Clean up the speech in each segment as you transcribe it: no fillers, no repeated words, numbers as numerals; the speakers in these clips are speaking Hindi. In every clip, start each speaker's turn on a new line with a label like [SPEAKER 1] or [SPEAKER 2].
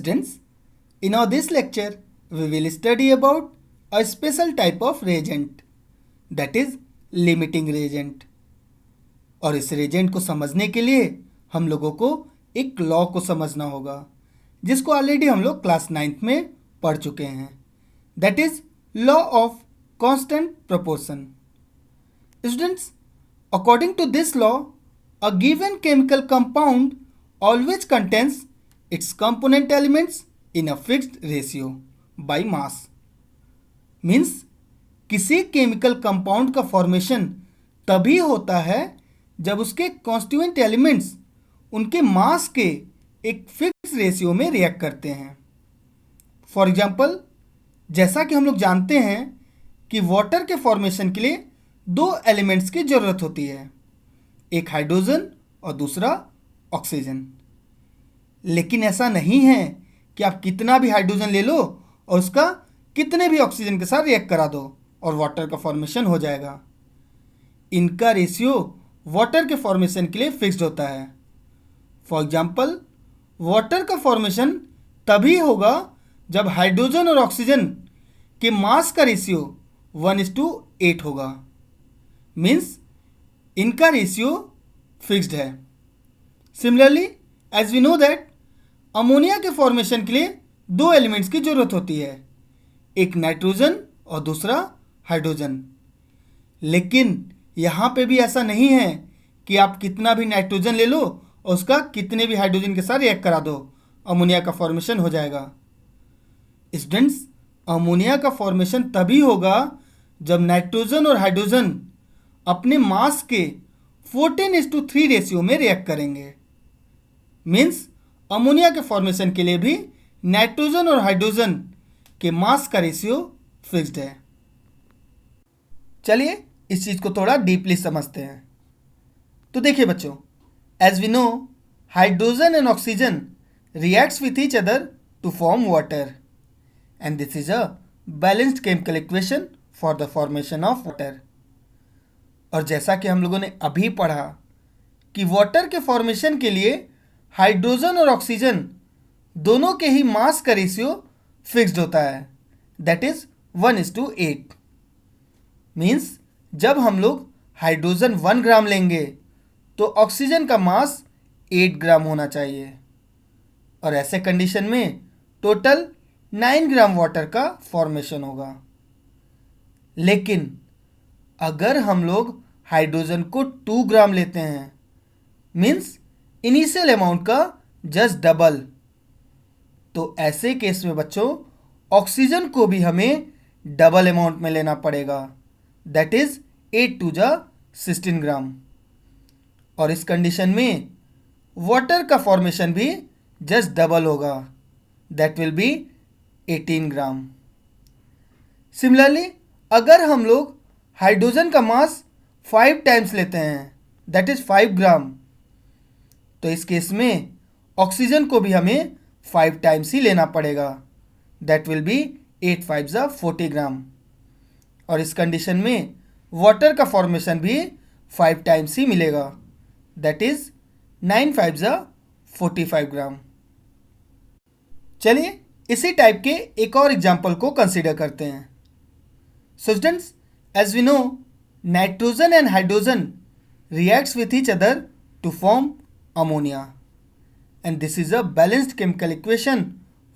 [SPEAKER 1] Students, in our this lecture, we will study about a special type of reagent, that is limiting reagent. और इस reagent को समझने के लिए हम लोगों को एक लॉ को समझना होगा, जिसको ऑलरेडी हम लोग क्लास 9th में पढ़ चुके हैं. That is law of constant proportion. Students, according to this law, a given chemical compound always contains its component elements in a fixed ratio by mass. Means किसी केमिकल कंपाउंड का फॉर्मेशन तभी होता है जब उसके कॉन्स्टिट्यूएंट एलिमेंट्स उनके मास के एक फिक्स रेशियो में रिएक्ट करते हैं. फॉर एग्जांपल, जैसा कि हम लोग जानते हैं कि वाटर के फॉर्मेशन के लिए दो एलिमेंट्स की ज़रूरत होती है, एक हाइड्रोजन और दूसरा ऑक्सीजन. लेकिन ऐसा नहीं है कि आप कितना भी हाइड्रोजन ले लो और उसका कितने भी ऑक्सीजन के साथ रिएक्ट करा दो और वाटर का फॉर्मेशन हो जाएगा. इनका रेशियो वाटर के फॉर्मेशन के लिए फिक्स्ड होता है. फॉर एग्जांपल, वाटर का फॉर्मेशन तभी होगा जब हाइड्रोजन और ऑक्सीजन के मास का रेशियो 1:8 होगा. मीन्स इनका रेशियो फिक्स्ड है. Similarly, as we know that ammonia के फॉर्मेशन के लिए दो एलिमेंट्स की ज़रूरत होती है, एक नाइट्रोजन और दूसरा हाइड्रोजन. लेकिन यहाँ पे भी ऐसा नहीं है कि आप कितना भी नाइट्रोजन ले लो और उसका कितने भी हाइड्रोजन के साथ रिएक्ट करा दो, अमोनिया का फॉर्मेशन हो जाएगा. स्टूडेंट्स, अमोनिया का फॉर्मेशन तभी होगा जब नाइट्रोजन और हाइड्रोजन अपने मास के 14:3 रेशियो में रिएक्ट करेंगे. मीन्स अमोनिया के फॉर्मेशन के लिए भी नाइट्रोजन और हाइड्रोजन के मास का रेशियो फिक्स्ड है. चलिए इस चीज़ को थोड़ा डीपली समझते हैं. तो देखिए बच्चों, as we know, hydrogen and oxygen reacts with each other to form water, and this is a balanced chemical equation for the formation of water. और जैसा कि हम लोगों ने अभी पढ़ा कि वाटर के फॉर्मेशन के लिए हाइड्रोजन और ऑक्सीजन दोनों के ही मास का रेशियो फिक्स्ड होता है, दैट इज 1:8. मीन्स जब हम लोग हाइड्रोजन 1 ग्राम लेंगे तो ऑक्सीजन का मास 8 ग्राम होना चाहिए. और ऐसे कंडीशन में टोटल 9 ग्राम वाटर का फॉर्मेशन होगा. लेकिन अगर हम लोग हाइड्रोजन को 2 ग्राम लेते हैं, मीन्स इनिशियल अमाउंट का जस्ट डबल, तो ऐसे केस में बच्चों ऑक्सीजन को भी हमें डबल अमाउंट में लेना पड़ेगा, दैट इज 8×2=16 ग्राम. और इस कंडीशन में वाटर का फॉर्मेशन भी जस्ट डबल होगा, that will be 18 gram. Similarly, अगर हम लोग हाइड्रोजन का मास 5 टाइम्स लेते हैं, दैट इज 5 ग्राम, तो इस केस में ऑक्सीजन को भी हमें 5 टाइम्स ही लेना पड़ेगा, दैट विल बी 8×5=40 ग्राम. और इस कंडीशन में वाटर का फॉर्मेशन भी 5 टाइम्स ही मिलेगा, दैट इज 9×5=45 ग्राम. चलिए इसी टाइप के एक और एग्जाम्पल को कंसिडर करते हैं. So students, as we know, nitrogen and hydrogen reacts with each other to form ammonia, and this is a balanced chemical equation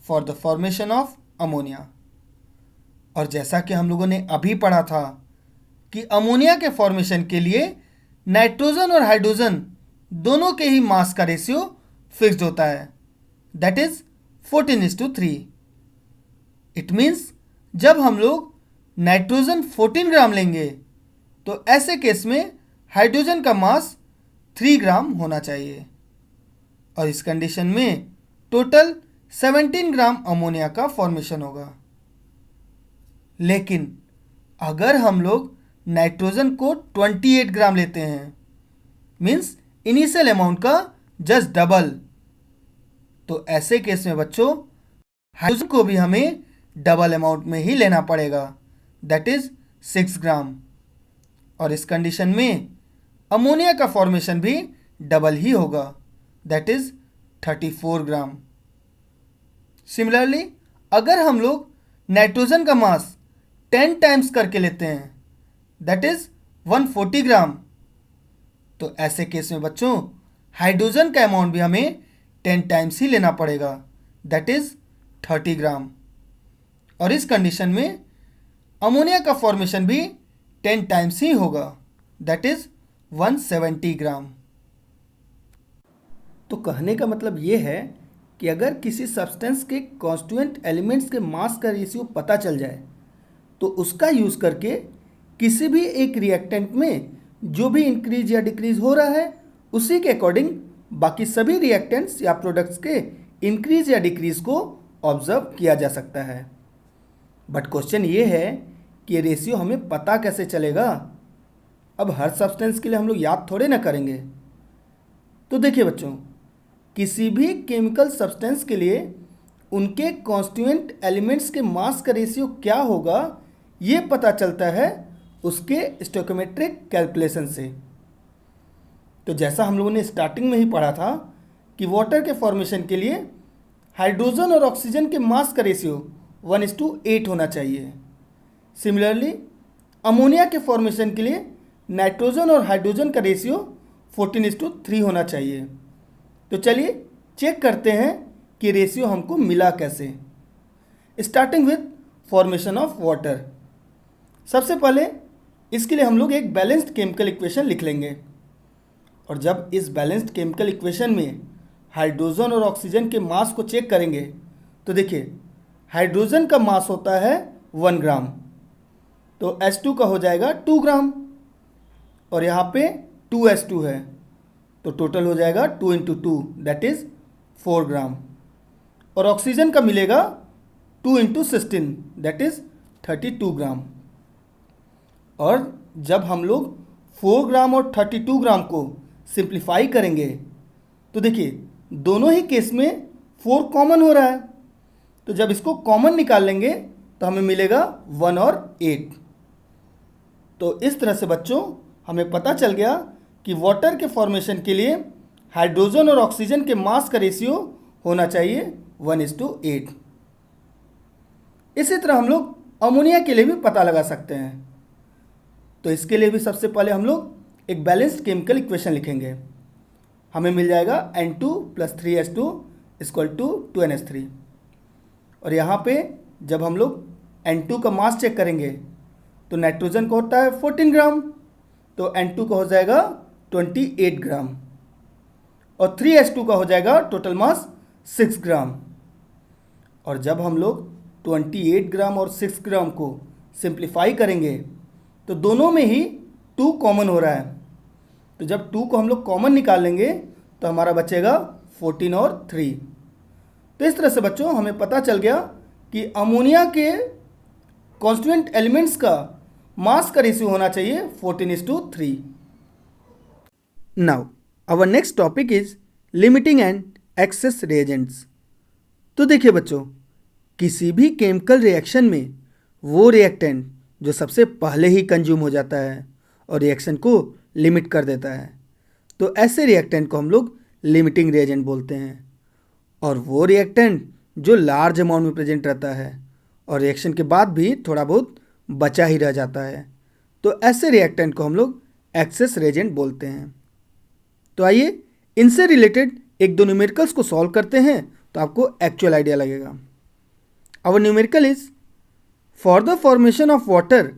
[SPEAKER 1] for the formation of ammonia. और जैसा कि हम लोगों ने अभी पढ़ा था कि अमोनिया के फॉर्मेशन के लिए नाइट्रोजन और हाइड्रोजन दोनों के ही मास का रेशियो फिक्स्ड होता है, दैट इज 14:3. इट मीन्स जब हम लोग नाइट्रोजन 14 ग्राम लेंगे तो ऐसे केस में हाइड्रोजन का मास 3 ग्राम होना चाहिए. और इस कंडीशन में टोटल 17 ग्राम अमोनिया का फॉर्मेशन होगा. लेकिन अगर हम लोग नाइट्रोजन को 28 ग्राम लेते हैं, मीन्स इनिशियल अमाउंट का जस्ट डबल, तो ऐसे केस में बच्चों हाइड्रोजन को भी हमें डबल अमाउंट में ही लेना पड़ेगा, दैट इज 6 ग्राम. और इस कंडीशन में अमोनिया का फॉर्मेशन भी डबल ही होगा, दैट इज 34 ग्राम. सिमिलरली अगर हम लोग नाइट्रोजन का मास 10 टाइम्स करके लेते हैं, दैट इज 140 ग्राम, तो ऐसे केस में बच्चों हाइड्रोजन का अमाउंट भी हमें 10 टाइम्स ही लेना पड़ेगा, दैट इज 30 ग्राम। और इस कंडीशन में अमोनिया का फॉर्मेशन भी 10 टाइम्स ही होगा, दैट इज 170 ग्राम। तो कहने का मतलब ये है कि अगर किसी सब्सटेंस के कॉन्स्टिट्यूएंट एलिमेंट्स के मास का रेशियो पता चल जाए तो उसका यूज़ करके किसी भी एक रिएक्टेंट में जो भी इंक्रीज या डिक्रीज हो रहा है उसी के अकॉर्डिंग बाकी सभी रिएक्टेंट्स या प्रोडक्ट्स के इंक्रीज या डिक्रीज को ऑब्जर्व किया जा सकता है। बट क्वेश्चन ये है कि ये रेशियो हमें पता कैसे चलेगा। अब हर सब्सटेंस के लिए हम लोग याद थोड़े ना करेंगे। तो देखिए बच्चों, किसी भी केमिकल सब्सटेंस के लिए उनके कॉन्स्टिट्यूएंट एलिमेंट्स के मास का रेशियो क्या होगा ये पता चलता है उसके स्टोइकोमेट्रिक कैलकुलेशन से। तो जैसा हम लोगों ने स्टार्टिंग में ही पढ़ा था कि वाटर के फॉर्मेशन के लिए हाइड्रोजन और ऑक्सीजन के मास का रेशियो 1:8 होना चाहिए। सिमिलरली अमोनिया के फॉर्मेशन के लिए नाइट्रोजन और हाइड्रोजन का रेशियो 14:3 होना चाहिए। तो चलिए चेक करते हैं कि रेशियो हमको मिला कैसे। Starting with formation of water. सबसे पहले इसके लिए हम लोग एक बैलेंस्ड केमिकल इक्वेशन लिख लेंगे, और जब इस बैलेंस्ड केमिकल इक्वेशन में हाइड्रोजन और ऑक्सीजन के मास को चेक करेंगे तो देखिए हाइड्रोजन का मास होता है 1 ग्राम, तो H2 का हो जाएगा 2 ग्राम, और यहाँ पे 2H2 है तो टोटल हो जाएगा 2 × 2 दैट इज 4 ग्राम, और ऑक्सीजन का मिलेगा 2 × 16 दैट इज 32 ग्राम। और जब हम लोग 4 ग्राम और 32 ग्राम को सिंप्लीफाई करेंगे तो देखिए दोनों ही केस में 4 कॉमन हो रहा है, तो जब इसको कॉमन निकाल लेंगे तो हमें मिलेगा 1 और 8। तो इस तरह से बच्चों हमें पता चल गया कि वाटर के फॉर्मेशन के लिए हाइड्रोजन और ऑक्सीजन के मास का रेशियो होना चाहिए 1:8। इसी तरह हम लोग अमोनिया के लिए भी पता लगा सकते हैं। तो इसके लिए भी सबसे पहले हम लोग एक बैलेंस्ड केमिकल इक्वेशन लिखेंगे। हमें मिल जाएगा N2 + 3H2 = 2NH3, और यहाँ पे जब हम लोग N2 का मास चेक करेंगे तो नाइट्रोजन का होता है 14 ग्राम, तो N2 का हो जाएगा 28 ग्राम, और 3H2 का हो जाएगा टोटल मास 6 ग्राम। और जब हम लोग 28 ग्राम और 6 ग्राम को सिंप्लीफाई करेंगे तो दोनों में ही 2 कॉमन हो रहा है, तो जब 2 को हम लोग कॉमन निकाल लेंगे तो हमारा बचेगा 14 और 3। तो इस तरह से बच्चों हमें पता चल गया कि अमोनिया के कॉन्स्टिट्यूएंट एलिमेंट्स का मास का रेशियो होना चाहिए 14:3। Now our next topic is limiting and excess reagents. तो देखिए बच्चों, किसी भी केमिकल रिएक्शन में वो रिएक्टेंट जो सबसे पहले ही कंज्यूम हो जाता है और रिएक्शन को लिमिट कर देता है, तो ऐसे रिएक्टेंट को हम लोग लिमिटिंग रिएजेंट बोलते हैं। और वो रिएक्टेंट जो लार्ज अमाउंट में प्रेजेंट रहता है और रिएक्शन के बाद भी थोड़ा बहुत बचा ही रह जाता है, तो ऐसे रिएक्टेंट को हम लोग एक्सेस रिएजेंट बोलते हैं। तो आइए इनसे रिलेटेड एक दो न्यूमेरिकल्स को सॉल्व करते हैं तो आपको एक्चुअल आइडिया लगेगा। Our numerical is for the formation of water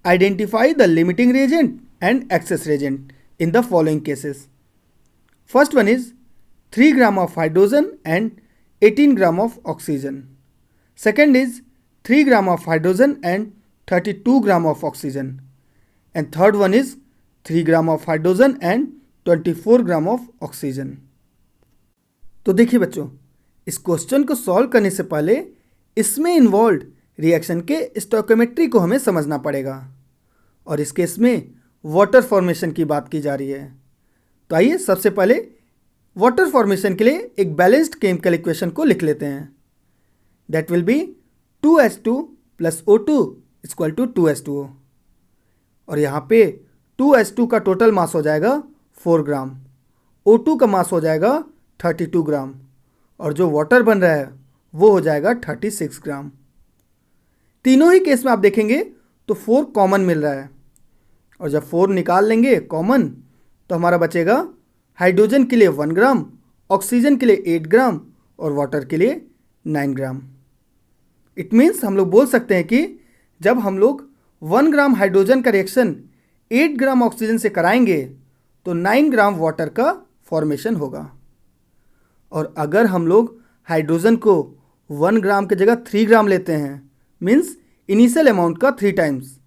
[SPEAKER 1] identify the limiting reagent and excess reagent in the following cases. First one is 3 gram of hydrogen and 18 gram of oxygen. Second is 3 gram of hydrogen and 32 gram of oxygen. And third one is 3 gram of hydrogen and 24 gram of oxygen. तो देखिए बच्चों, इस क्वेश्चन को सॉल्व करने से पहले इसमें इन्वॉल्व रिएक्शन के स्टोइकोमेट्री को हमें समझना पड़ेगा, और इस केस में वाटर फॉर्मेशन की बात की जा रही है। तो आइए सबसे पहले वाटर फॉर्मेशन के लिए एक बैलेंस्ड केमिकल इक्वेशन को लिख लेते हैं। That will be 2H2 + O2 = 2H2O, और यहाँ पे 2H2 का टोटल मास हो जाएगा 4 ग्राम, O2 का मास हो जाएगा 32 ग्राम, और जो वाटर बन रहा है वो हो जाएगा 36 ग्राम। तीनों ही केस में आप देखेंगे तो 4 कॉमन मिल रहा है, और जब 4 निकाल लेंगे कॉमन तो हमारा बचेगा हाइड्रोजन के लिए 1 ग्राम, ऑक्सीजन के लिए 8 ग्राम और वाटर के लिए 9 ग्राम। इट मीन्स हम लोग बोल सकते हैं कि जब हम लोग 1 ग्राम हाइड्रोजन का रिएक्शन 8 ग्राम ऑक्सीजन से कराएंगे तो 9 ग्राम वाटर का फॉर्मेशन होगा। और अगर हम लोग हाइड्रोजन को 1 ग्राम की जगह 3 ग्राम लेते हैं, मीन्स इनिशियल अमाउंट का 3 टाइम्स,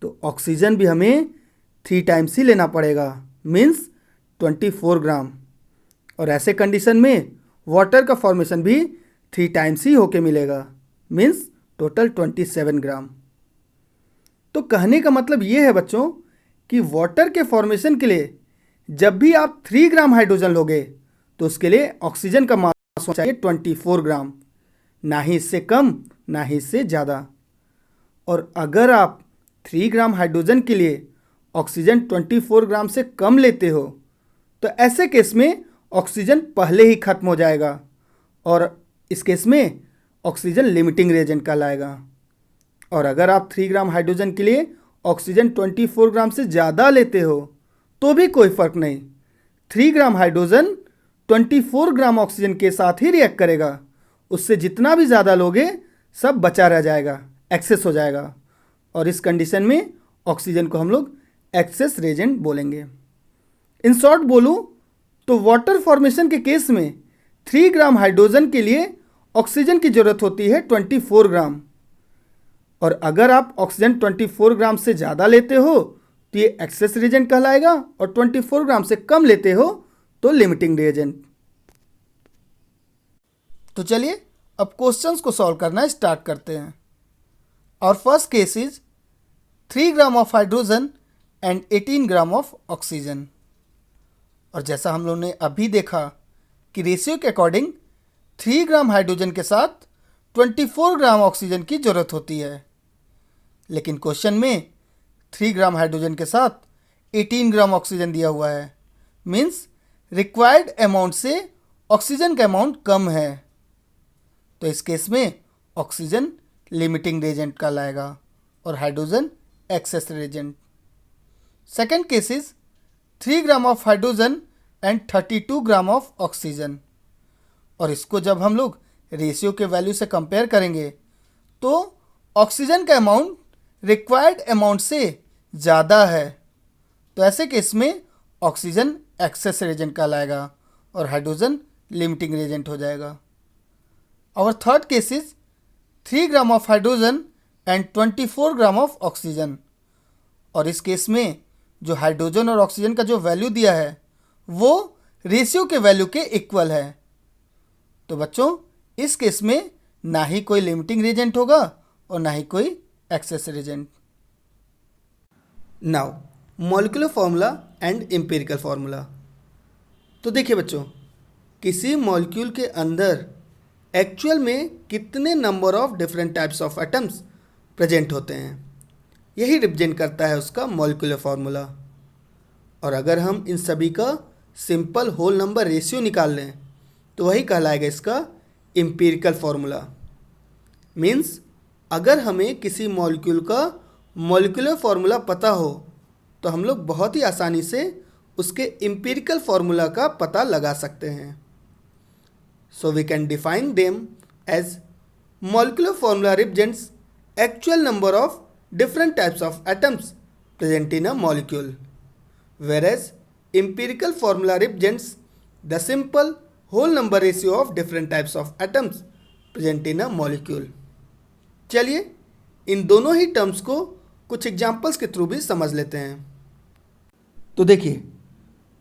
[SPEAKER 1] तो ऑक्सीजन भी हमें 3 टाइम्स ही लेना पड़ेगा, मीन्स 24 ग्राम। और ऐसे कंडीशन में वाटर का फॉर्मेशन भी 3 टाइम्स ही होके मिलेगा, मीन्स टोटल 27 ग्राम। तो कहने का मतलब ये है बच्चों कि वाटर के फॉर्मेशन के लिए जब भी आप 3 ग्राम हाइड्रोजन लोगे तो उसके लिए ऑक्सीजन का मास चाहिए 24 ग्राम, ना ही इससे कम ना ही इससे ज़्यादा। और अगर आप 3 ग्राम हाइड्रोजन के लिए ऑक्सीजन 24 ग्राम से कम लेते हो तो ऐसे केस में ऑक्सीजन पहले ही खत्म हो जाएगा, और इस केस में ऑक्सीजन लिमिटिंग रिएजेंट कहलाएगा। और अगर आप 3 ग्राम हाइड्रोजन के लिए ऑक्सीजन 24 ग्राम से ज़्यादा लेते हो तो भी कोई फ़र्क नहीं, 3 ग्राम हाइड्रोजन 24 ग्राम ऑक्सीजन के साथ ही रिएक्ट करेगा, उससे जितना भी ज़्यादा लोगे सब बचा रह जाएगा, एक्सेस हो जाएगा। और इस कंडीशन में ऑक्सीजन को हम लोग एक्सेस रिएजेंट बोलेंगे। इन शॉर्ट बोलूँ तो वाटर फॉर्मेशन के केस में 3 ग्राम हाइड्रोजन के लिए ऑक्सीजन की ज़रूरत होती है 24 ग्राम, और अगर आप ऑक्सीजन 24 ग्राम से ज़्यादा लेते हो तो ये एक्सेस रिएजेंट कहलाएगा, और 24 ग्राम से कम लेते हो तो लिमिटिंग रिएजेंट। तो चलिए अब क्वेश्चंस को सॉल्व करना स्टार्ट करते हैं। और first case is 3 gram of hydrogen and 18 gram of oxygen. और जैसा हम लोगों ने अभी देखा कि रेशियो के अकॉर्डिंग 3 ग्राम हाइड्रोजन के साथ 24 ग्राम ऑक्सीजन की ज़रूरत होती है, लेकिन क्वेश्चन में 3 ग्राम हाइड्रोजन के साथ 18 ग्राम ऑक्सीजन दिया हुआ है, मीन्स रिक्वायर्ड अमाउंट से ऑक्सीजन का अमाउंट कम है। तो इस केस में ऑक्सीजन लिमिटिंग रिएजेंट कहलाएगा और hydrogen access reagent. Second case is 3 gram of hydrogen and 32 gram of oxygen. और इसको जब हम लोग रेशियो के वैल्यू से कंपेयर करेंगे तो ऑक्सीजन का अमाउंट रिक्वायर्ड अमाउंट से ज़्यादा है, तो ऐसे केस में ऑक्सीजन एक्सेस रिएजेंट कहलाएगा और हाइड्रोजन लिमिटिंग रिएजेंट हो जाएगा। और third case is 3 gram of hydrogen and 24 gram of oxygen. और इस केस में जो हाइड्रोजन और ऑक्सीजन का जो वैल्यू दिया है वो रेशियो के वैल्यू के इक्वल है, तो बच्चों इस केस में ना ही कोई लिमिटिंग रिएजेंट होगा और ना ही कोई access reagent. Now molecular formula and empirical formula. तो देखिए बच्चों, किसी मॉलिक्यूल के अंदर एक्चुअल में कितने number of different types of atoms present होते हैं, यही रिप्रेजेंट करता है उसका मॉलिक्यूलर फार्मूला। और अगर हम इन सभी का सिंपल होल नंबर रेशियो निकाल लें तो वही कहलाएगा इसका एम्पिरिकल फार्मूला। मीन्स अगर हमें किसी मॉलिक्यूल का मॉलिक्यूलर फार्मूला पता हो तो हम लोग बहुत ही आसानी से उसके एम्पिरिकल फार्मूला का पता लगा सकते हैं। So we can define them as molecular formula represents actual number of different types of atoms present in a molecule, whereas empirical formula represents the simple whole number ratio of different types of atoms present in a molecule। चलिए इन दोनों ही टर्म्स को कुछ एग्जांपल्स के थ्रू भी समझ लेते हैं। तो देखिए,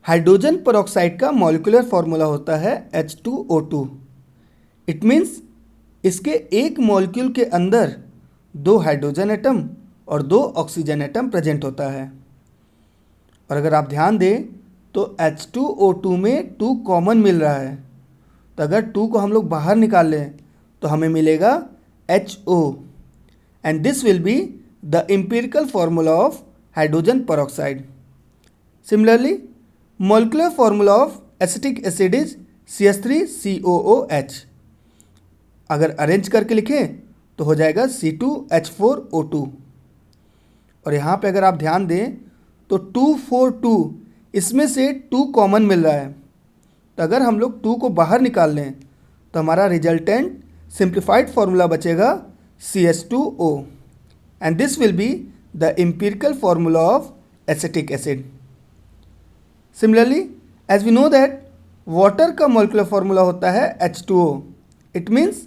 [SPEAKER 1] हाइड्रोजन पेरोक्साइड का मॉलिक्यूलर फार्मूला होता है H2O2। इट मीन्स इसके एक मॉलिक्यूल के अंदर 2 हाइड्रोजन एटम और 2 ऑक्सीजन एटम प्रेजेंट होता है। और अगर आप ध्यान दें तो H2O2 में 2 कॉमन मिल रहा है, तो अगर 2 को हम लोग बाहर निकाल लें तो हमें मिलेगा HO, and this will be the empirical formula of hydrogen peroxide. Similarly molecular formula of acetic acid is CH3COOH। अगर अरेंज करके लिखें तो हो जाएगा C2H4O2। और यहाँ पे अगर आप ध्यान दें तो 242 इसमें से 2 कॉमन मिल रहा है, तो अगर हम लोग 2 को बाहर निकाल लें तो हमारा रिजल्टेंट सिंप्लीफाइड फार्मूला बचेगा CH2O, and this will be the empirical formula of acetic acid. Similarly as we know that water का मॉलिक्यूलर फार्मूला होता है H2O। इट मीन्स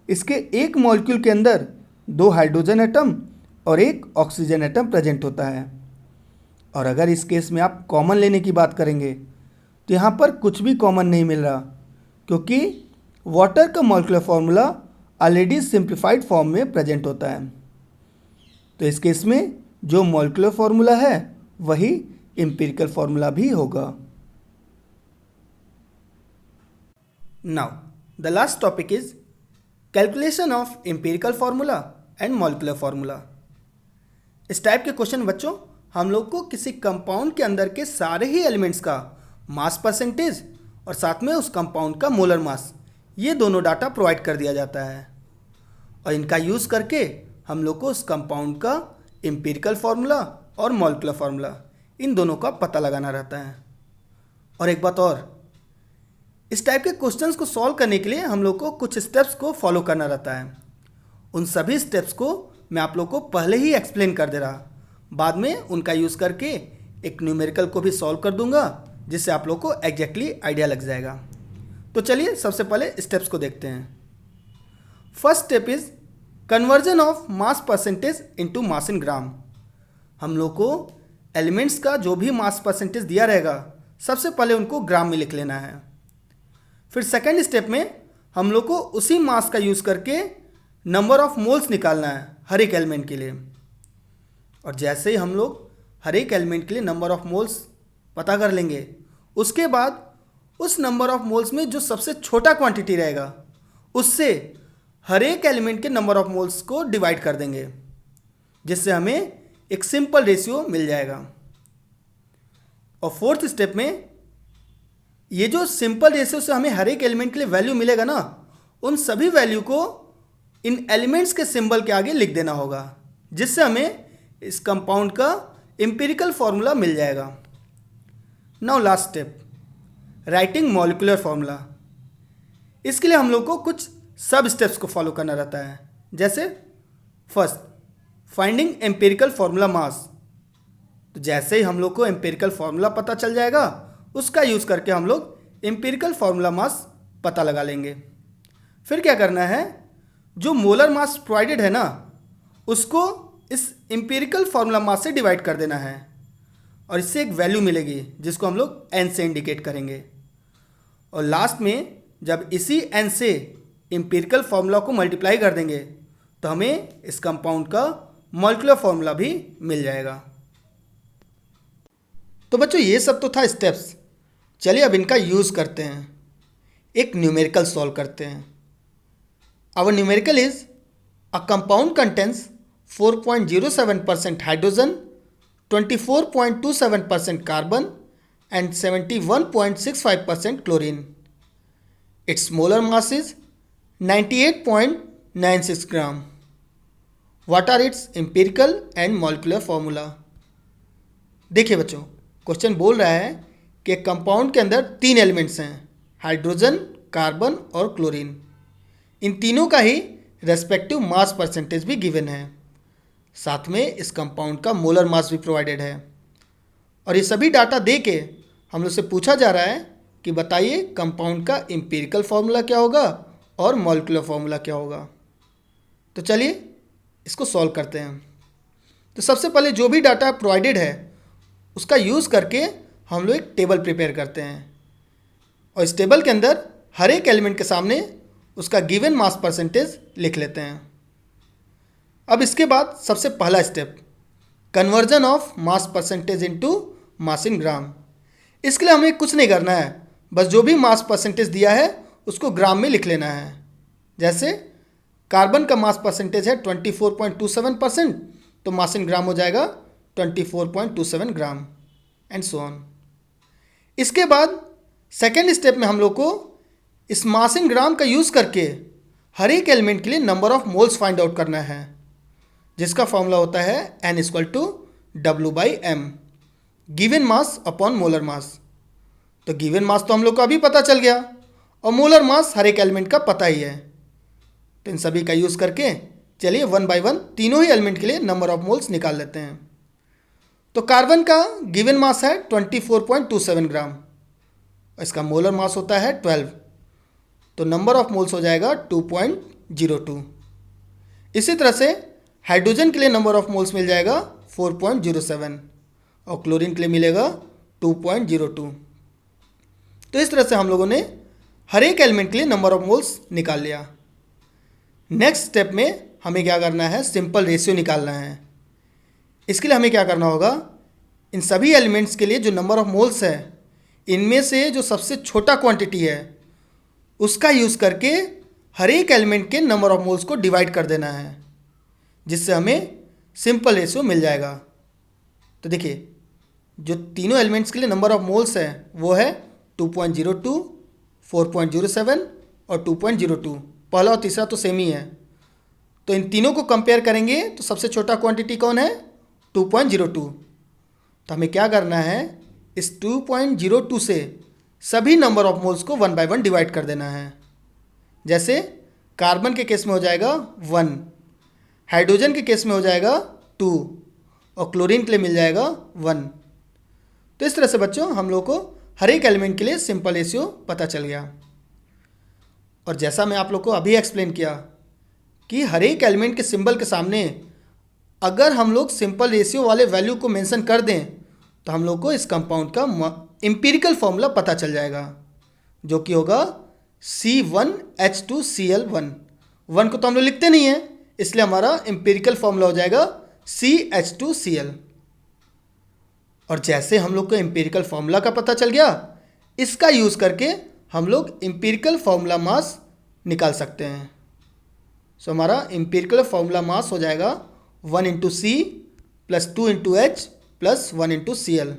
[SPEAKER 1] इसके एक मॉलिक्यूल के अंदर 2 हाइड्रोजन एटम और 1 ऑक्सीजन एटम प्रेजेंट होता है। और अगर इस केस में आप कॉमन लेने की बात करेंगे तो यहाँ पर कुछ भी कॉमन नहीं मिल रहा, क्योंकि वाटर का molecular formula already simplified form में प्रेजेंट होता है। तो इस केस में जो मॉलिक्यूलर फार्मूला है वही एम्पिरिकल फार्मूला भी होगा। Now the last topic is calculation of empirical formula and molecular formula. इस टाइप के क्वेश्चन बच्चों हम लोग को किसी कंपाउंड के अंदर के सारे ही एलिमेंट्स का मास परसेंटेज और साथ में उस कंपाउंड का मोलर मास, ये दोनों डाटा प्रोवाइड कर दिया जाता है, और इनका यूज़ करके हम लोग को उस कंपाउंड का एम्पिरिकल फार्मूला और मॉलिक्यूलर फार्मूला इन दोनों का पता लगाना रहता है। और एक बात और, इस टाइप के क्वेश्चंस को सॉल्व करने के लिए हम लोग को कुछ स्टेप्स को फॉलो करना रहता है। उन सभी स्टेप्स को मैं आप लोग को पहले ही एक्सप्लेन कर दे रहा, बाद में उनका यूज़ करके एक न्यूमेरिकल को भी सॉल्व कर दूंगा, जिससे आप लोग को एग्जैक्टली आइडिया लग जाएगा। तो चलिए सबसे पहले स्टेप्स को देखते हैं। First step is conversion of mass percentage into mass in gram. हम लोग को एलिमेंट्स का जो भी मास परसेंटेज दिया रहेगा सबसे पहले उनको ग्राम में लिख लेना है। फिर सेकेंड स्टेप में हम लोग को उसी मास का यूज़ करके नंबर ऑफ मोल्स निकालना है हर एक एलिमेंट के लिए। और जैसे ही हम लोग हर एक एलिमेंट के लिए नंबर ऑफ मोल्स पता कर लेंगे, उसके बाद उस नंबर ऑफ मोल्स में जो सबसे छोटा क्वांटिटी रहेगा उससे हर एक एलिमेंट के नंबर ऑफ मोल्स को डिवाइड कर देंगे, जिससे हमें एक सिंपल रेशियो मिल जाएगा। और फोर्थ स्टेप में ये जो सिंपल रेशियो से हमें हर एक एलिमेंट के लिए वैल्यू मिलेगा ना, उन सभी वैल्यू को इन एलिमेंट्स के सिंबल के आगे लिख देना होगा, जिससे हमें इस कंपाउंड का एम्पिरिकल फार्मूला मिल जाएगा। Now last step, writing molecular formula. इसके लिए हम लोग को कुछ सब स्टेप्स को फॉलो करना रहता है। जैसे first, finding empirical formula mass. तो जैसे ही हम लोग को एम्पिरिकल फार्मूला पता चल जाएगा, उसका यूज़ करके हम लोग एम्पिरिकल फार्मूला मास पता लगा लेंगे। फिर क्या करना है, जो मोलर मास प्रोवाइडेड है ना, उसको इस एम्पिरिकल फार्मूला मास से डिवाइड कर देना है, और इससे एक वैल्यू मिलेगी जिसको हम लोग n से इंडिकेट करेंगे। और लास्ट में जब इसी n से एम्पिरिकल फार्मूला को मल्टीप्लाई कर देंगे तो हमें इस कंपाउंड का मॉलिक्यूलर फार्मूला भी मिल जाएगा। तो बच्चों ये सब तो था स्टेप्स। चलिए अब इनका यूज़ करते हैं, एक न्यूमेरिकल सॉल्व करते हैं। Our numerical is a compound contains 4.07% hydrogen, 24.27% carbon and 71.65% chlorine. Its molar mass is 98.96 gram. What are its empirical and molecular formula? देखिए बच्चों, क्वेश्चन बोल रहा है कि एक कंपाउंड के अंदर 3 एलिमेंट्स हैं, हाइड्रोजन, कार्बन और क्लोरीन। इन तीनों का ही रेस्पेक्टिव मास परसेंटेज भी गिवन है, साथ में इस कंपाउंड का मोलर मास भी प्रोवाइडेड है। और ये सभी डाटा दे के हम लोग से पूछा जा रहा है कि बताइए कंपाउंड का एम्पिरिकल फार्मूला क्या होगा और मॉलिक्यूलर फार्मूला क्या होगा। तो चलिए इसको सॉल्व करते हैं। तो सबसे पहले जो भी डाटा प्रोवाइडेड है उसका यूज़ करके हम लोग एक टेबल प्रिपेयर करते हैं, और इस टेबल के अंदर हर एक एलिमेंट के सामने उसका गिवन मास परसेंटेज लिख लेते हैं। अब इसके बाद सबसे पहला step, conversion of mass percentage into mass in gram. इसके लिए हमें कुछ नहीं करना है, बस जो भी मास परसेंटेज दिया है उसको ग्राम में लिख लेना है। जैसे कार्बन का मास परसेंटेज है 24.27%, तो मास इन ग्राम हो जाएगा 24.27 ग्राम, एंड सो ऑन। इसके बाद सेकेंड स्टेप में हम लोग को इस मास इन ग्राम का यूज़ करके हर एक एलिमेंट के लिए number of moles find out करना है, जिसका फॉर्मूला होता है N=W/m, given mass upon molar mass. तो गिवन मास तो हम लोग को अभी पता चल गया और मोलर मास हर एक एलिमेंट का पता ही है। तो इन सभी का यूज़ करके चलिए वन बाय वन तीनों ही एलिमेंट के लिए नंबर ऑफ मोल्स निकाल लेते हैं। तो कार्बन का गिवन मास है 24.27 ग्राम, इसका मोलर मास होता है 12, तो नंबर ऑफ मोल्स हो जाएगा 2.02। इसी तरह से हाइड्रोजन के लिए नंबर ऑफ मोल्स मिल जाएगा 4.07 और क्लोरीन के लिए मिलेगा 2.02। तो इस तरह से हम लोगों ने हर एक एलिमेंट के लिए नंबर ऑफ मोल्स निकाल लिया। नेक्स्ट स्टेप में हमें क्या करना है, सिंपल रेशियो निकालना है। इसके लिए हमें क्या करना होगा, इन सभी एलिमेंट्स के लिए जो नंबर ऑफ मोल्स है, इनमें से जो सबसे छोटा क्वांटिटी है उसका यूज़ करके हर एक एलिमेंट के नंबर ऑफ मोल्स को डिवाइड कर देना है, जिससे हमें सिंपल रेशियो मिल जाएगा। तो देखिए, जो तीनों एलिमेंट्स के लिए नंबर ऑफ मोल्स है वो है 2.02, 4.07 और 2.02। पहला और तीसरा तो सेम ही है, तो इन तीनों को कंपेयर करेंगे तो सबसे छोटा क्वांटिटी कौन है, 2.02। तो हमें क्या करना है, इस 2.02 से सभी नंबर ऑफ मोल्स को 1 बाय 1 डिवाइड कर देना है। जैसे कार्बन के केस में हो जाएगा 1, हाइड्रोजन के केस में हो जाएगा 2 और क्लोरीन के लिए मिल जाएगा 1। तो इस तरह से बच्चों हम लोग को हर एक एलिमेंट के लिए सिंपल रेशियो पता चल गया। और जैसा मैं आप लोग को अभी एक्सप्लेन किया कि हर एक एलिमेंट के सिंबल के सामने अगर हम लोग सिंपल रेशियो वाले वैल्यू को मेंशन कर दें तो हम लोग को इस कंपाउंड का एम्पिरिकल फॉर्मूला पता चल जाएगा, जो कि होगा C1H2Cl1। 1 को तो हम लोग लिखते नहीं हैं, इसलिए हमारा एम्पिरिकल फॉर्मूला हो जाएगा CH2Cl। और जैसे हम लोग को एम्पिरिकल फॉर्मूला का पता चल गया, इसका यूज़ करके हम लोग एम्पिरिकल फॉर्मूला मास निकाल सकते हैं। सो हमारा एम्पिरिकल फॉर्मूला मास हो जाएगा 1 × C + 2 × H + 1 × Cl।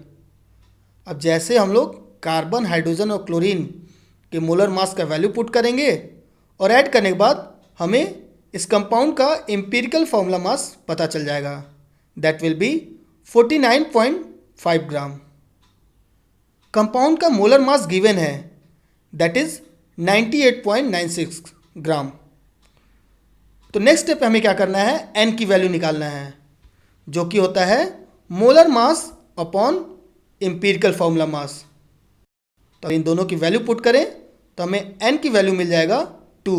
[SPEAKER 1] अब जैसे हम लोग कार्बन, हाइड्रोजन और क्लोरीन के मोलर मास का वैल्यू पुट करेंगे और ऐड करने के बाद हमें इस कंपाउंड का एम्पिरिकल फॉर्मूला मास पता चल जाएगा, that will be 49.5 gram. Compound का मोलर मास गिवन है, दैट इज 98.96 ग्राम। तो नेक्स्ट स्टेप हमें क्या करना है, एन की वैल्यू निकालना है, जो कि होता है molar mass upon empirical formula mass. तो इन दोनों की वैल्यू पुट करें तो हमें एन की वैल्यू मिल जाएगा 2।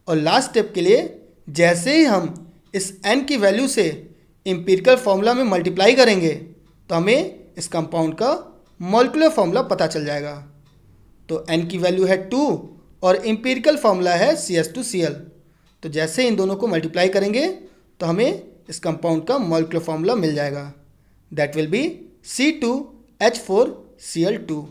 [SPEAKER 1] और लास्ट स्टेप के लिए जैसे ही हम इस एन की वैल्यू से एम्पिरिकल फॉर्मूला में मल्टीप्लाई करेंगे तो हमें इस कंपाउंड का मॉलिक्यूलर फॉर्मूला पता चल जाएगा। तो एन की वैल्यू है 2 और एम्पिरिकल फॉर्मूला है CH2Cl। तो जैसे इन दोनों को मल्टीप्लाई करेंगे तो हमें इस कंपाउंड का मॉलिक्यूलर फॉर्मूला मिल जाएगा, दैट विल बी C2H4Cl2।